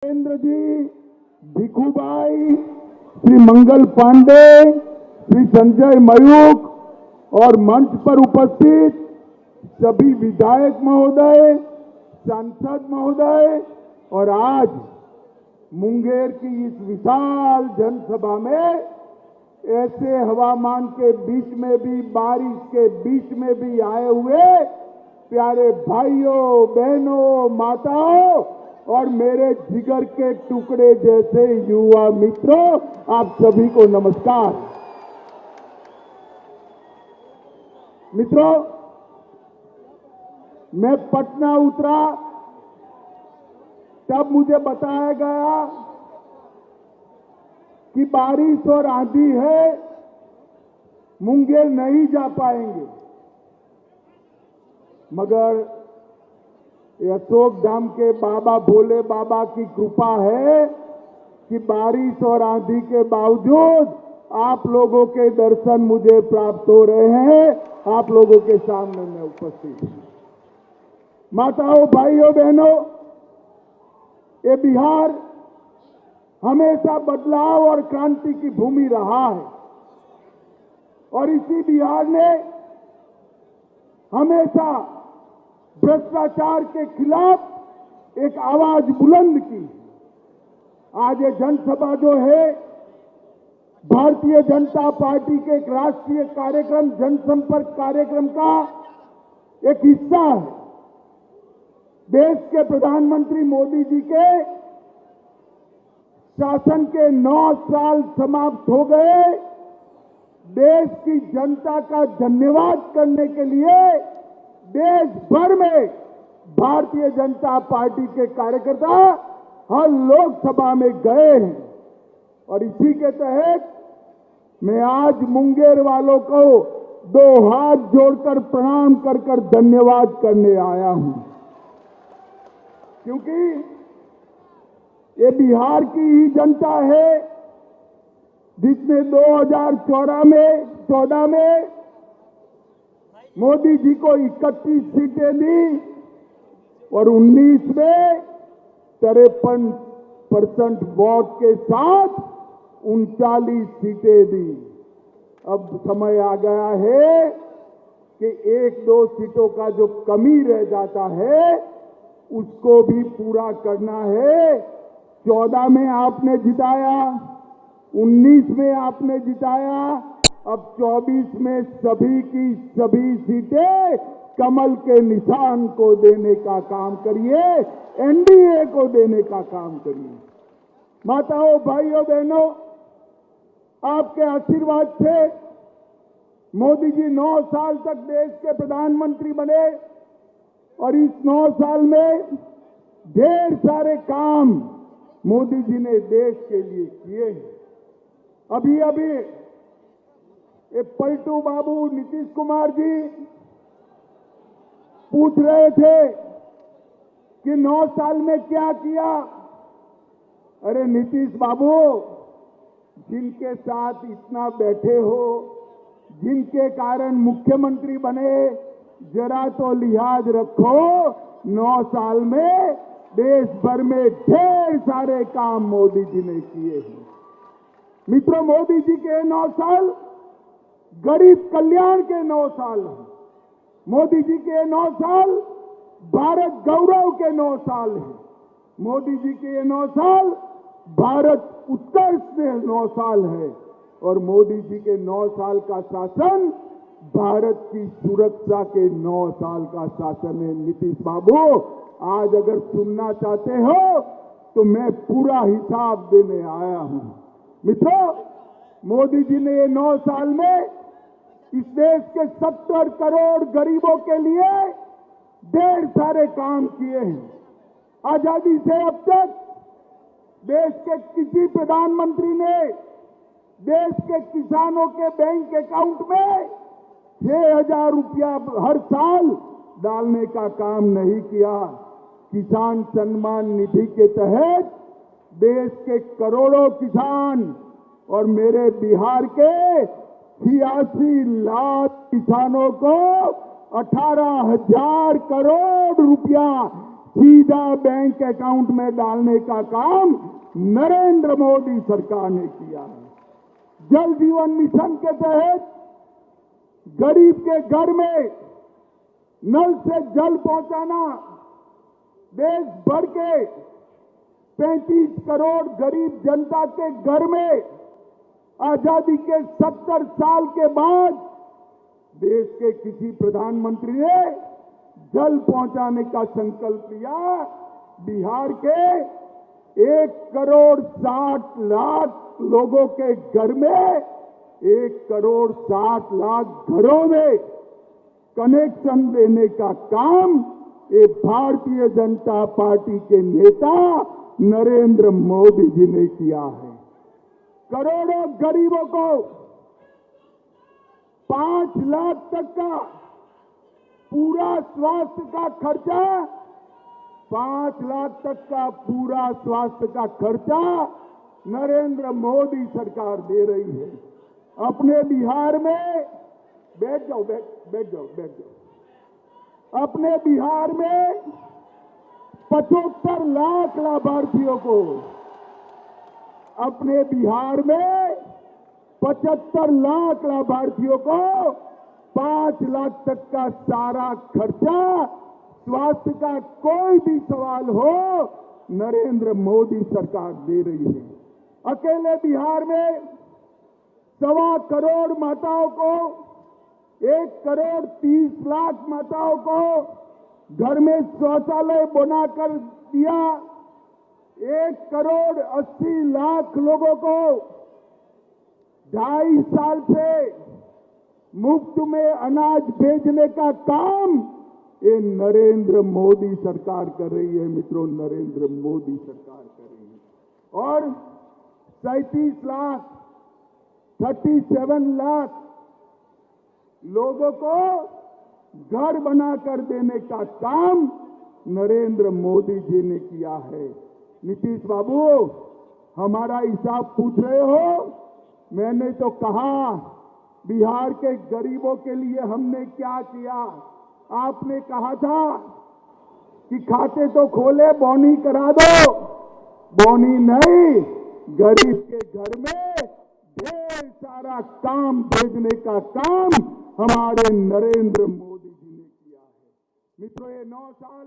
नरेंद्र जी, भिखुभाई, श्री मंगल पांडे, श्री संजय मयूख और मंच पर उपस्थित सभी विधायक महोदय, सांसद महोदय और आज मुंगेर की इस विशाल जनसभा में ऐसे हवामान के बीच में भी, बारिश के बीच में भी आए हुए प्यारे भाइयों, बहनों, माताओं और मेरे जिगर के टुकड़े जैसे युवा मित्रों, आप सभी को नमस्कार। मित्रों, मैं पटना उतरा तब मुझे बताया गया कि बारिश और आंधी है, मुंगेर नहीं जा पाएंगे, मगर अशोक धाम के बाबा भोले बाबा की कृपा है कि बारिश और आंधी के बावजूद आप लोगों के दर्शन मुझे प्राप्त हो रहे हैं। आप लोगों के सामने मैं उपस्थित हूं। माताओं, भाइयों, बहनों, ये बिहार हमेशा बदलाव और क्रांति की भूमि रहा है और इसी बिहार ने हमेशा भ्रष्टाचार के खिलाफ एक आवाज बुलंद की। आज ये जनसभा जो है भारतीय जनता पार्टी के एक राष्ट्रीय कार्यक्रम, जनसंपर्क कार्यक्रम का एक हिस्सा है। देश के प्रधानमंत्री मोदी जी के शासन के 9 साल समाप्त हो गए। देश की जनता का धन्यवाद करने के लिए देश भर में भारतीय जनता पार्टी के कार्यकर्ता हर लोकसभा में गए हैं और इसी के तहत मैं आज मुंगेर वालों को 2 हाथ जोड़कर प्रणाम कर धन्यवाद करने आया हूं, क्योंकि ये बिहार की ही जनता है जिसने 2014 में मोदी जी को 31 सीटें दी और 19 में 53% वोट के साथ 39 सीटें दी। अब समय आ गया है कि 1-2 सीटों का जो कमी रह जाता है उसको भी पूरा करना है। 14 में आपने जिताया, 19 में आपने जिताया, अब 24 में सभी की सभी सीटें कमल के निशान को देने का काम करिए, एनडीए को देने का काम करिए। माताओं, भाइयों, बहनों, आपके आशीर्वाद से मोदी जी 9 साल तक देश के प्रधानमंत्री बने और इस 9 साल में ढेर सारे काम मोदी जी ने देश के लिए किए हैं। अभी ये पलटू बाबू नीतीश कुमार जी पूछ रहे थे कि 9 साल में क्या किया। अरे नीतीश बाबू, जिनके साथ इतना बैठे हो, जिनके कारण मुख्यमंत्री बने, जरा तो लिहाज रखो। 9 साल में देश भर में ढेर सारे काम मोदी जी ने किए हैं। मित्रों, मोदी जी के 9 साल गरीब कल्याण के 9 साल हैं। मोदी जी के 9 साल भारत गौरव के 9 साल हैं। मोदी जी के 9 साल भारत उत्कर्ष के 9 साल है और मोदी जी के 9 साल का शासन भारत की सुरक्षा के 9 साल का शासन है। नीतीश बाबू, आज अगर सुनना चाहते हो तो मैं पूरा हिसाब देने आया हूं। मित्रों, मोदी जी ने ये 9 साल में इस देश के 70 करोड़ गरीबों के लिए ढेर सारे काम किए हैं। आजादी से अब तक देश के किसी प्रधानमंत्री ने देश के किसानों के बैंक अकाउंट में 6,000 रुपया हर साल डालने का काम नहीं किया। किसान सम्मान निधि के तहत देश के करोड़ों किसान और मेरे बिहार के 86 लाख किसानों को 18,000 करोड़ रुपया सीधा बैंक अकाउंट में डालने का काम नरेंद्र मोदी सरकार ने किया है। जल जीवन मिशन के तहत गरीब के घर में नल से जल पहुंचाना, देश भर के 35 करोड़ गरीब जनता के घर में आजादी के 70 साल के बाद देश के किसी प्रधानमंत्री ने जल पहुंचाने का संकल्प लिया। बिहार के 1,60,00,000 लोगों के घर में 1,60,00,000 घरों में कनेक्शन देने का काम ये भारतीय जनता पार्टी के नेता नरेंद्र मोदी जी ने किया है। करोड़ों गरीबों को 5 लाख तक का पूरा स्वास्थ्य का खर्चा, 5 लाख तक का पूरा स्वास्थ्य का खर्चा नरेंद्र मोदी सरकार दे रही है। अपने बिहार में बैठ जाओ। अपने बिहार में 75 लाख लाभार्थियों को, अपने बिहार में 75 लाख लाभार्थियों को 5 लाख तक का सारा खर्चा, स्वास्थ्य का कोई भी सवाल हो, नरेंद्र मोदी सरकार दे रही है। अकेले बिहार में 1.25 करोड़ माताओं को, 1,30,00,000 माताओं को घर में शौचालय बनाकर दिया। 1,80,00,000 लोगों को 2.5 साल से मुफ्त में अनाज भेजने का काम ये नरेंद्र मोदी सरकार कर रही है। मित्रों, नरेंद्र मोदी सरकार कर रही है। और 37 लाख 37 लाख लोगों को घर बनाकर देने का काम नरेंद्र मोदी जी ने किया है। नीतीश बाबू, हमारा हिसाब पूछ रहे हो? मैंने तो कहा बिहार के गरीबों के लिए हमने क्या किया। आपने कहा था कि खाते तो खोले, बोनी करा दो। बोनी नहीं, गरीब के घर में ढेर सारा काम भेजने का काम हमारे नरेंद्र मोदी जी ने किया है। मित्रों, ये 9 साल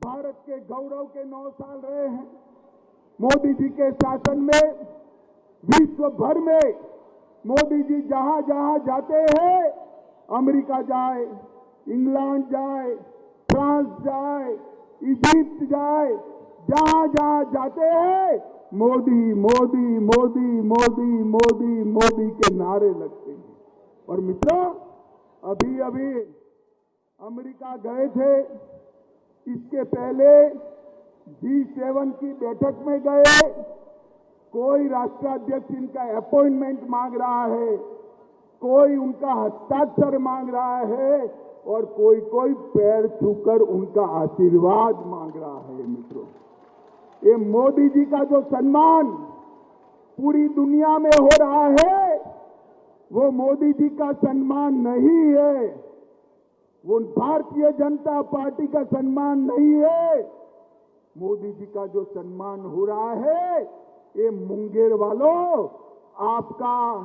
भारत के गौरव के 9 साल रहे हैं। मोदी जी के शासन में विश्व भर में मोदी जी जहां जहां जाते हैं, अमेरिका जाए, इंग्लैंड जाए, फ्रांस जाए, इजिप्ट जाए, जहां जहां जाते हैं मोदी मोदी मोदी मोदी मोदी मोदी के नारे लगते हैं। और मित्रों, अभी अभी अमेरिका गए थे, इसके पहले G7 की बैठक में गए। कोई राष्ट्राध्यक्ष इनका अपॉइंटमेंट मांग रहा है, कोई उनका हस्ताक्षर मांग रहा है और कोई पैर छूकर उनका आशीर्वाद मांग रहा है। मित्रों, ये मोदी जी का जो सम्मान पूरी दुनिया में हो रहा है, वो मोदी जी का सम्मान नहीं है, वो भारतीय जनता पार्टी का सम्मान नहीं है। मोदी जी का जो सम्मान हो रहा है, ये मुंगेर वालों, आपका,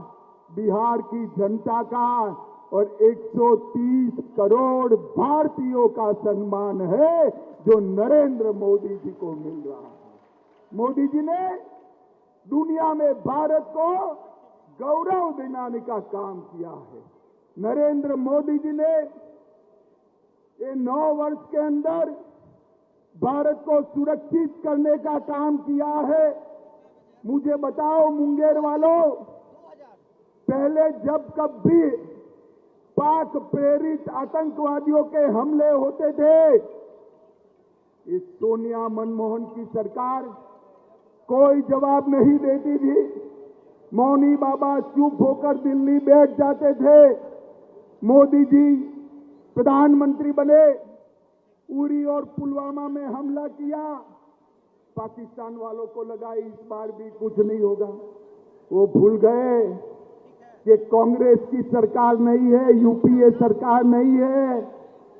बिहार की जनता का और 130 करोड़ भारतीयों का सम्मान है जो नरेंद्र मोदी जी को मिल रहा है। मोदी जी ने दुनिया में भारत को गौरव दिलाने का काम किया है। नरेंद्र मोदी जी ने ये 9 वर्ष के अंदर भारत को सुरक्षित करने का काम किया है। मुझे बताओ मुंगेर वालों, पहले जब कभी पाक प्रेरित आतंकवादियों के हमले होते थे, इस सोनिया मनमोहन की सरकार कोई जवाब नहीं देती थी। मौनी बाबा चुप होकर दिल्ली बैठ जाते थे। मोदी जी प्रधानमंत्री बने, उरी और पुलवामा में हमला किया, पाकिस्तान वालों को लगा इस बार भी कुछ नहीं होगा। वो भूल गए कि कांग्रेस की सरकार नहीं है, यूपीए सरकार नहीं है,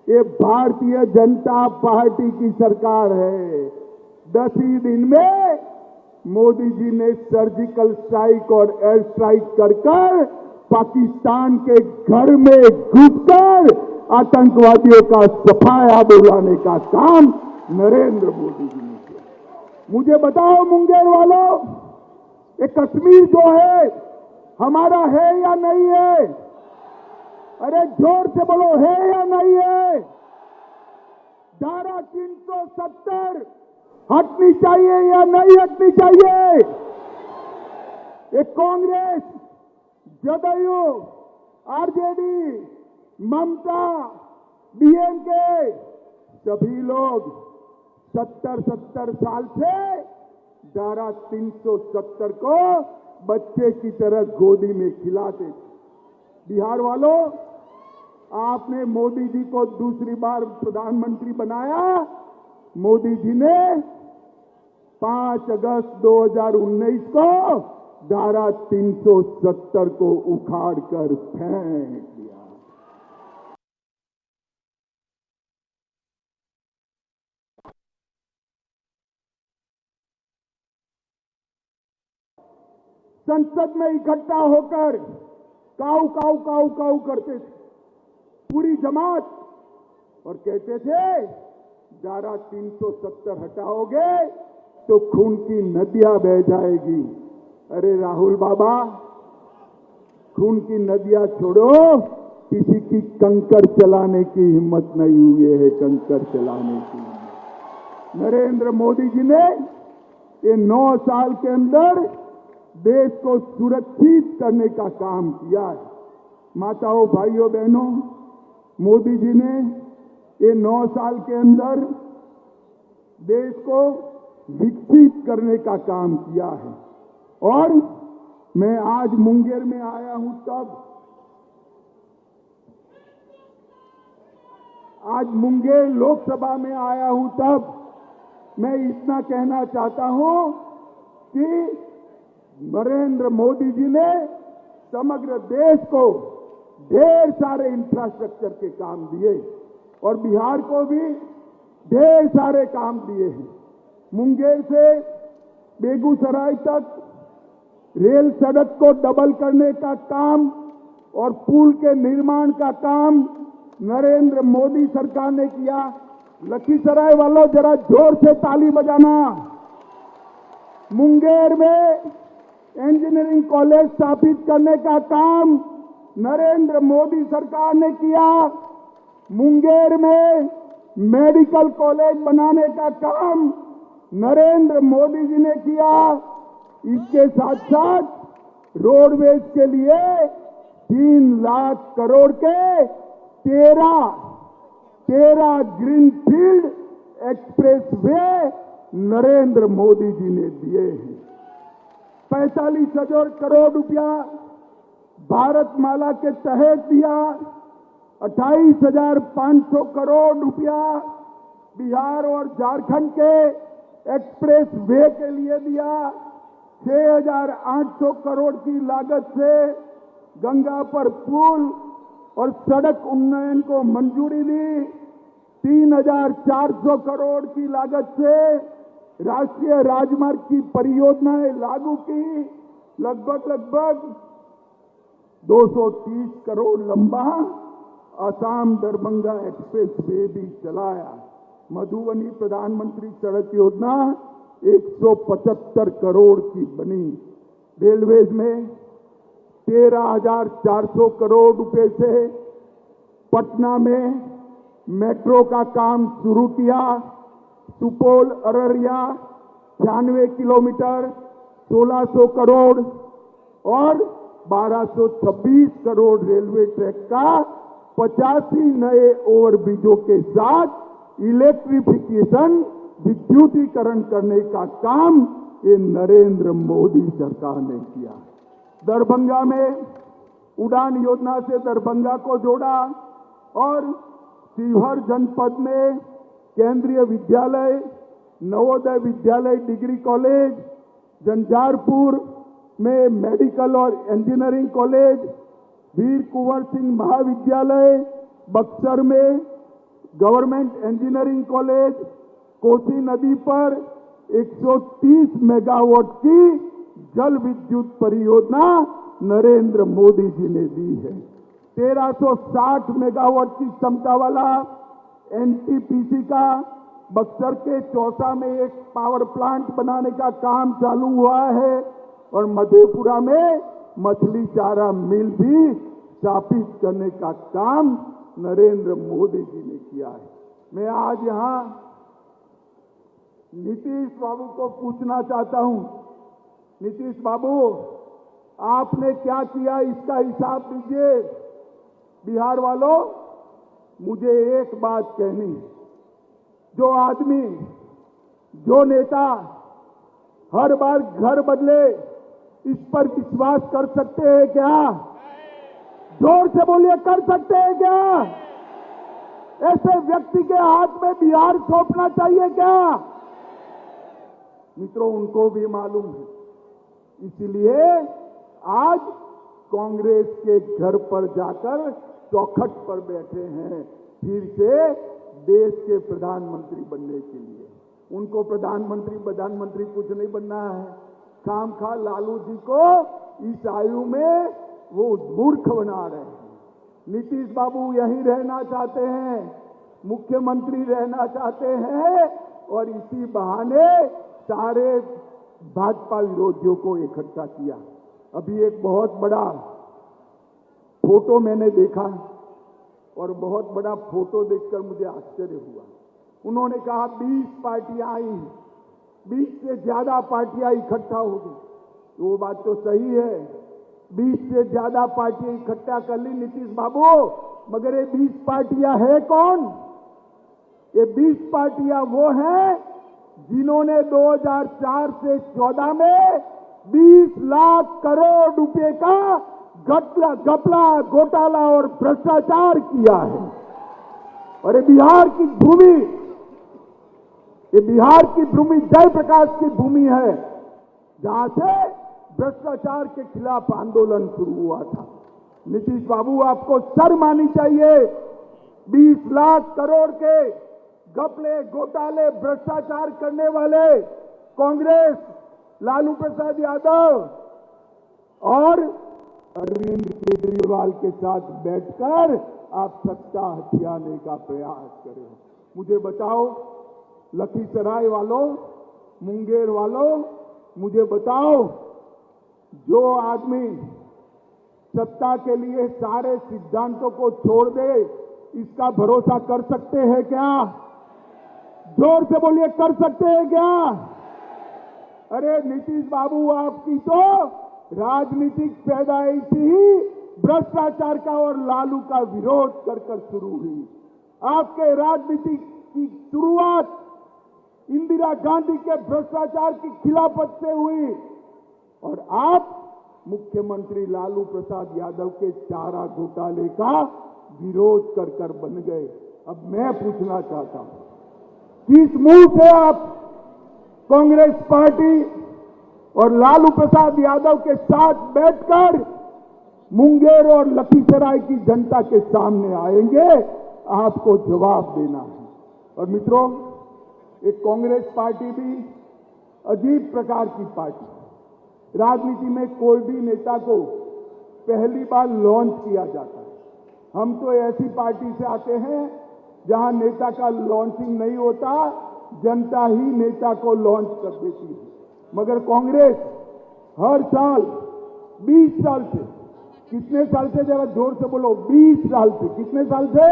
ये भारतीय जनता पार्टी की सरकार है। 10 ही दिन में मोदी जी ने सर्जिकल स्ट्राइक और एयर स्ट्राइक कर पाकिस्तान के घर में घुसकर आतंकवादियों का सफाया बुलाने का काम नरेंद्र मोदी जी ने किया। मुझे बताओ मुंगेर वालों, ये कश्मीर जो है हमारा है या नहीं है? अरे जोर से बोलो, है या नहीं है? धारा 370 हटनी चाहिए या नहीं हटनी चाहिए? ये कांग्रेस, जदयू, आरजेडी, ममता, डीएमके सभी लोग 70 साल से धारा 370 को बच्चे की तरह गोदी में खिलाते थे। बिहार वालों, आपने मोदी जी को दूसरी बार प्रधानमंत्री बनाया। मोदी जी ने 5 अगस्त 2019 को धारा 370 को उखाड़ कर फेंक दिया। संसद में इकट्ठा होकर काऊ काऊ काऊ काऊ करते थे पूरी जमात, और कहते थे धारा 370 हटाओगे तो खून की नदियां बह जाएगी। अरे राहुल बाबा, खून की नदियां छोड़ो, किसी की कंकर चलाने की हिम्मत नहीं हुई है। कंकर चलाने की हिम्मत नरेंद्र मोदी जी ने ये 9 साल के अंदर देश को सुरक्षित करने का काम किया है। माताओं, भाइयों, बहनों, मोदी जी ने ये 9 साल के अंदर देश को विकसित करने का काम किया है। और मैं आज मुंगेर में आया हूं आज मुंगेर लोकसभा में आया हूं तब मैं इतना कहना चाहता हूं कि नरेंद्र मोदी जी ने समग्र देश को ढेर सारे इंफ्रास्ट्रक्चर के काम दिए और बिहार को भी ढेर सारे काम दिए हैं। मुंगेर से बेगूसराय तक रेल सड़क को डबल करने का काम और पुल के निर्माण का काम नरेंद्र मोदी सरकार ने किया। लखीसराय वालों, जरा जोर से ताली बजाना। मुंगेर में इंजीनियरिंग कॉलेज स्थापित करने का काम नरेंद्र मोदी सरकार ने किया। मुंगेर में मेडिकल कॉलेज बनाने का काम नरेंद्र मोदी जी ने किया। इसके साथ साथ रोडवेज के लिए 3 लाख करोड़ के 13 greenfield expressway Narendra Modi ji ने दिए हैं। 45,000 करोड़ रुपया भारतमाला के तहत दिया। 28,500 करोड़ रुपया बिहार और झारखंड के एक्सप्रेस वे के लिए दिया। 6,800 करोड़ की लागत से गंगा पर पुल और सड़क उन्नयन को मंजूरी दी। 3,400 करोड़ की लागत से राष्ट्रीय राजमार्ग की परियोजनाएं लागू की। लगभग 230 करोड़ लंबा असम दरभंगा एक्सप्रेस वे भी चलाया। मधुबनी प्रधानमंत्री सड़क योजना 175 करोड़ की बनी। रेलवेज में 13,400 करोड़ रुपए से पटना में मेट्रो का काम शुरू किया। सुपौल अररिया 96 किलोमीटर 1600 करोड़ और 1226 करोड़ रेलवे ट्रैक का 85 नए ओवरब्रिजों के साथ इलेक्ट्रिफिकेशन विद्युतीकरण करने का काम ये नरेंद्र मोदी सरकार ने किया। दरभंगा में उड़ान योजना से दरभंगा को जोड़ा और शिवहर जनपद में केंद्रीय विद्यालय, नवोदय विद्यालय डिग्री कॉलेज, झंझारपुर में मेडिकल और इंजीनियरिंग कॉलेज, वीर कुंवर सिंह महाविद्यालय, बक्सर में गवर्नमेंट इंजीनियरिंग कॉलेज कोसी नदी पर 130 मेगावाट की जल विद्युत परियोजना नरेंद्र मोदी जी ने दी है। 1360 मेगावाट की क्षमता वाला एनटीपीसी का बक्सर के चौसा में एक पावर प्लांट बनाने का काम चालू हुआ है और मधेपुरा में मछली चारा मिल भी स्थापित करने का काम नरेंद्र मोदी जी ने किया है। मैं आज यहां नीतीश बाबू को पूछना चाहता हूं, नीतीश बाबू आपने क्या किया इसका हिसाब दीजिए। बिहार वालों, मुझे एक बात कहनी है, जो आदमी, जो नेता हर बार घर बदले, इस पर विश्वास कर सकते हैं क्या? जोर से बोलिए, कर सकते हैं क्या? ऐसे व्यक्ति के हाथ में बिहार सौंपना चाहिए क्या? मित्रों, उनको भी मालूम है, इसलिए आज कांग्रेस के घर पर जाकर चौखट पर बैठे हैं फिर से देश के प्रधानमंत्री बनने के लिए। उनको प्रधानमंत्री कुछ नहीं बनना है। खामखा लालू जी को इस आयु में वो मूर्ख बना रहे हैं। नीतीश बाबू यहीं रहना चाहते हैं, मुख्यमंत्री रहना चाहते हैं और इसी बहाने सारे भाजपा विरोधियों को इकट्ठा किया। अभी एक बहुत बड़ा फोटो मैंने देखा और बहुत बड़ा फोटो देखकर मुझे आश्चर्य हुआ। उन्होंने कहा 20 पार्टियां आई, 20 से ज्यादा पार्टियां इकट्ठा हो गई। तो वो बात तो सही है, 20 से ज्यादा पार्टियां इकट्ठा कर ली नीतीश बाबू, मगर ये 20 पार्टियां है कौन? ये 20 पार्टियां वो हैं जिन्होंने 2004 से 14 में 20 लाख करोड़ रुपए का घपला, घोटाला और भ्रष्टाचार किया है। और ये बिहार की भूमि जयप्रकाश की भूमि है, जहां से भ्रष्टाचार के खिलाफ आंदोलन शुरू हुआ था। नीतीश बाबू, आपको शर्म आनी चाहिए। 20 लाख करोड़ के घपले, घोटाले, भ्रष्टाचार करने वाले कांग्रेस, लालू प्रसाद यादव और अरविंद केजरीवाल के साथ बैठकर आप सत्ता हथियाने का प्रयास करें। मुझे बताओ, लखीसराय वालों, मुंगेर वालों, मुझे बताओ, जो आदमी सत्ता के लिए सारे सिद्धांतों को छोड़ दे, इसका भरोसा कर सकते हैं क्या? जोर से बोलिए, कर सकते हैं क्या? अरे नीतीश बाबू, आपकी तो राजनीतिक पैदाइश ही भ्रष्टाचार का और लालू का विरोध कर कर शुरू हुई। आपके राजनीति की शुरुआत इंदिरा गांधी के भ्रष्टाचार की खिलाफत से हुई और आप मुख्यमंत्री लालू प्रसाद यादव के चारा घोटाले का विरोध कर कर बन गए। अब मैं पूछना चाहता हूं, किस मुंह से आप कांग्रेस पार्टी और लालू प्रसाद यादव के साथ बैठकर मुंगेर और लखीसराय की जनता के सामने आएंगे? आपको जवाब देना है। और मित्रों, एक कांग्रेस पार्टी भी अजीब प्रकार की पार्टी। राजनीति में कोई भी नेता को पहली बार लॉन्च किया जाता है। हम तो ऐसी पार्टी से आते हैं जहां नेता का लॉन्चिंग नहीं होता, जनता ही नेता को लॉन्च कर देती है। मगर कांग्रेस हर साल 20 साल से, कितने साल से, जरा जोर से बोलो, 20 साल से, कितने साल से?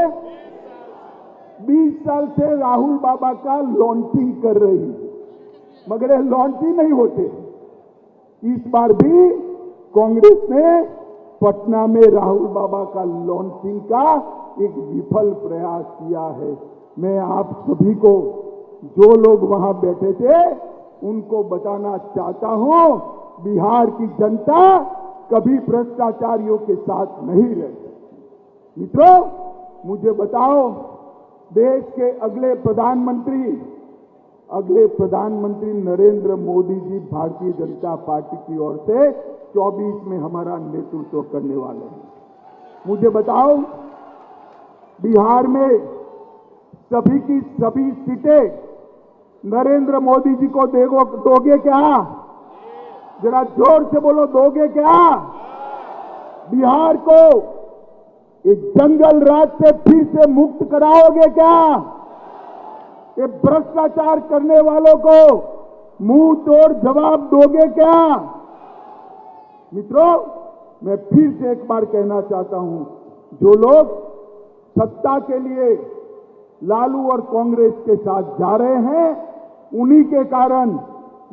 20 साल से राहुल बाबा का लॉन्चिंग कर रही है, मगर ये लॉन्च ही नहीं होते। इस बार भी कांग्रेस ने पटना में राहुल बाबा का लॉन्चिंग का एक विफल प्रयास किया है। मैं आप सभी को, जो लोग वहां बैठे थे, उनको बताना चाहता हूं, बिहार की जनता कभी भ्रष्टाचारियों के साथ नहीं रह सकती। मित्रों, मुझे बताओ, देश के अगले प्रधानमंत्री नरेंद्र मोदी जी भारतीय जनता पार्टी की ओर से 24 में हमारा नेतृत्व करने वाले हैं। मुझे बताओ, बिहार में सभी की सभी सीटें नरेंद्र मोदी जी को दोगे क्या? जरा जोर से बोलो, दोगे क्या? बिहार को एक जंगल राज से फिर से मुक्त कराओगे क्या? ये भ्रष्टाचार करने वालों को मुंह तोड़ जवाब दोगे क्या? मित्रों, मैं फिर से एक बार कहना चाहता हूं, जो लोग सत्ता के लिए लालू और कांग्रेस के साथ जा रहे हैं, उन्हीं के कारण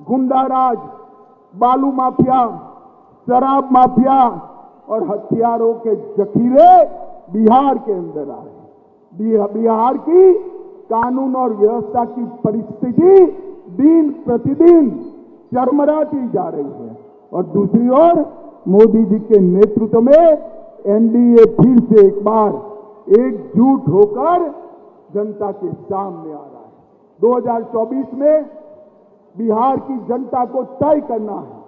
गुंडाराज, बालू माफिया, शराब माफिया और हथियारों के जखीरे बिहार के अंदर आ रहे हैं। बिहार की कानून और व्यवस्था की परिस्थिति दिन प्रतिदिन चरमराती जा रही है और दूसरी ओर मोदी जी के नेतृत्व में एनडीए फिर से एक बार एकजुट होकर जनता के सामने आ रहा है। 2024 में बिहार की जनता को तय करना है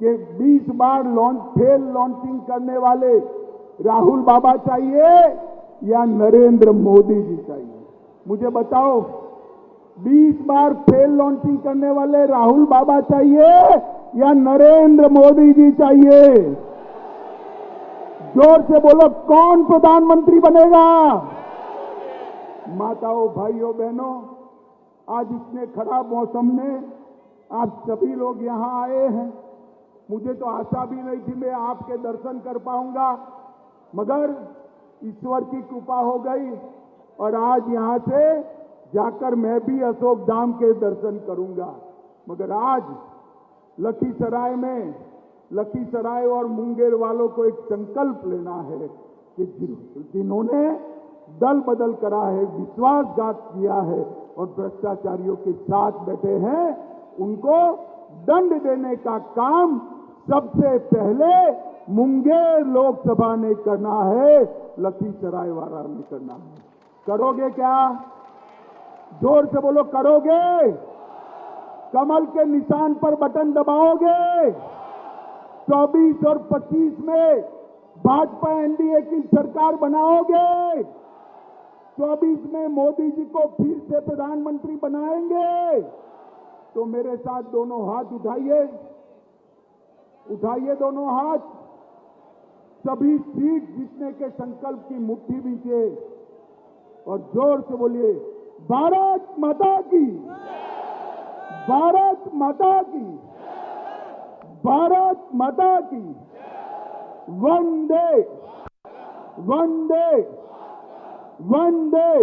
कि 20 बार फेल लॉन्चिंग करने वाले राहुल बाबा चाहिए या नरेंद्र मोदी जी चाहिए? मुझे बताओ, 20 बार फेल लॉन्चिंग करने वाले राहुल बाबा चाहिए या नरेंद्र मोदी जी चाहिए? जोर से बोलो, कौन प्रधानमंत्री बनेगा? माताओं, भाइयों, बहनों, आज इतने खराब मौसम में आप सभी लोग यहां आए हैं। मुझे तो आशा भी नहीं थी मैं आपके दर्शन कर पाऊंगा, मगर ईश्वर की कृपा हो गई और आज यहां से जाकर मैं भी अशोक धाम के दर्शन करूंगा। मगर आज लखीसराय और मुंगेर वालों को एक संकल्प लेना है कि जिन्होंने दल बदल करा है, विश्वासघात किया है और भ्रष्टाचारियों के साथ बैठे हैं, उनको दंड देने का काम सबसे पहले मुंगेर लोकसभा ने करना है, लखीसराय वाला ने करना है। करोगे क्या? जोर से बोलो, करोगे? कमल के निशान पर बटन दबाओगे? 24 और 25 में भाजपा एनडीए की सरकार बनाओगे? 24 में मोदी जी को फिर से प्रधानमंत्री बनाएंगे? तो मेरे साथ दोनों हाथ उठाइए, उठाइए दोनों हाथ, सभी सीट जीतने के संकल्प की मुट्ठी बीचे और जोर से बोलिए, भारत माता की, भारत माता की, भारत माता की, वंदे वंदे वंदे